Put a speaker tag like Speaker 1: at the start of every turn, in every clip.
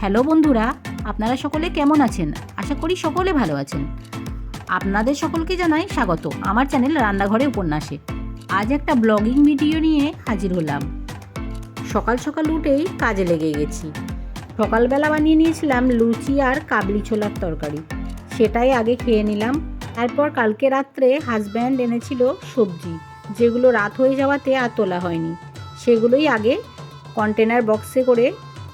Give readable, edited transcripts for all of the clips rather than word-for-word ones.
Speaker 1: Hello বন্ধুরা, আপনারা সকলে কেমন আছেন? আশা করি সকলে ভালো আছেন। আপনাদের সকলকে জানাই স্বাগত আমার চ্যানেল রান্নাঘরে উপন্যাসে। আজ একটা ব্লগিং ভিডিও নিয়ে হাজির হলাম। সকাল সকাল উঠেই কাজে লেগে গেছি। সকালবেলা বানিয়ে নিয়েছিলাম লুচি আর কাবলি ছোলার তরকারি, সেটাই আগে খেয়ে নিলাম। তারপর কালকে রাত্রে হাজব্যান্ড এনেছিল সবজি, যেগুলো রাত হয়ে যাওয়াতে আর তোলা হয়নি, সেগুলোই আগে কন্টেনার বক্সে করে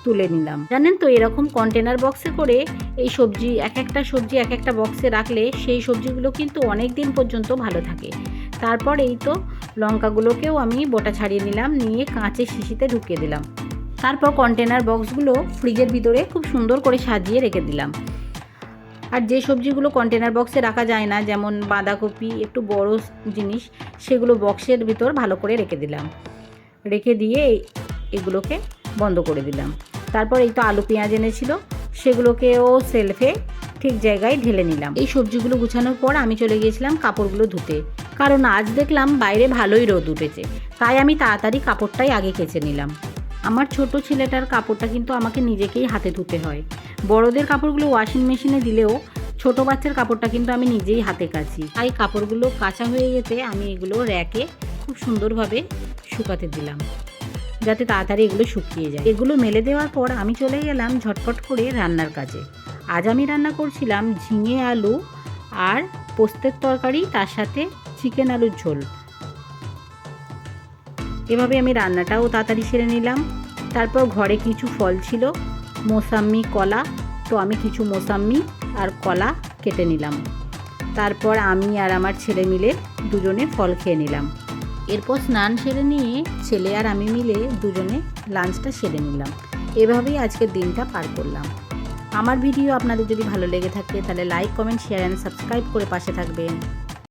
Speaker 1: তুলে নিলাম। জানেন তো, এরকম কন্টেনার বক্সে করে এই সবজি এক একটা বক্সে রাখলে সেই সবজিগুলো কিন্তু অনেক দিন পর্যন্ত ভালো থাকে। তারপর এই তো লঙ্কাগুলোকেও আমি বোটা ছাড়িয়ে নিলাম, নিয়ে কাঁচের শিশিতে ঢুকিয়ে দিলাম। তারপর কন্টেনার বক্সগুলো ফ্রিজের ভিতরে খুব সুন্দর করে সাজিয়ে রেখে দিলাম। আর যে সবজিগুলো কন্টেনার বক্সে রাখা যায় না, যেমন বাঁধাকপি, একটু বড় জিনিস, সেগুলো বক্সের ভিতর ভালো করে রেখে দিলাম। রেখে দিয়ে এগুলোকে বন্ধ করে দিলাম। তারপর এই তো আলু পেঁয়াজ এনেছিল, সেগুলোকেও সেলফে ঠিক জায়গায় ঢেলে নিলাম। এই সবজিগুলো গুছানোর পর আমি চলে গিয়েছিলাম কাপড়গুলো ধুতে, কারণ আজ দেখলাম বাইরে ভালোই রোদ উঠেছে। তাই আমি তাড়াতাড়ি কাপড়টাই আগে কেচে নিলাম। আমার ছোট ছেলেটার কাপড়টা কিন্তু আমাকে নিজেকেই হাতে ধুতে হয়। বড়দের কাপড়গুলো ওয়াশিং মেশিনে দিলেও ছোট বাচ্চার কাপড়টা কিন্তু আমি নিজেই হাতে কাচি। তাই কাপড়গুলো কাচা হয়ে গেছে, আমি এগুলো র্যাকে খুব সুন্দরভাবে শুকাতে দিলাম, যাতে তাড়াতাড়ি এগুলো শুকিয়ে যায়। এগুলো মেলে দেওয়ার পর আমি চলে গেলাম ঝটপট করে রান্নার কাজে। আজ আমি রান্না করছিলাম ঝিঙে আলু আর পোস্তের তরকারি, তার সাথে চিকেন আলুর ঝোল। এভাবে আমি রান্নাটাও তাড়াতাড়ি সেরে নিলাম। তারপর ঘরে কিছু ফল ছিল, মোসাম্মি, কলা, তো আমি কিছু মোসাম্মি আর কলা কেটে নিলাম। তারপর আমি আর আমার ছেলে মিলে দুজনে ফল খেয়ে নিলাম। এরপর স্নান সেরে নিয়ে ছেলে আর আমি মিলে দুজনে লাঞ্চটা সেরে নিলাম। এভাবেই আজকের দিনটা পার করলাম। আমার ভিডিও আপনাদের যদি ভালো লেগে থাকে তাহলে like, comment, share and subscribe করে পাশে থাকবেন।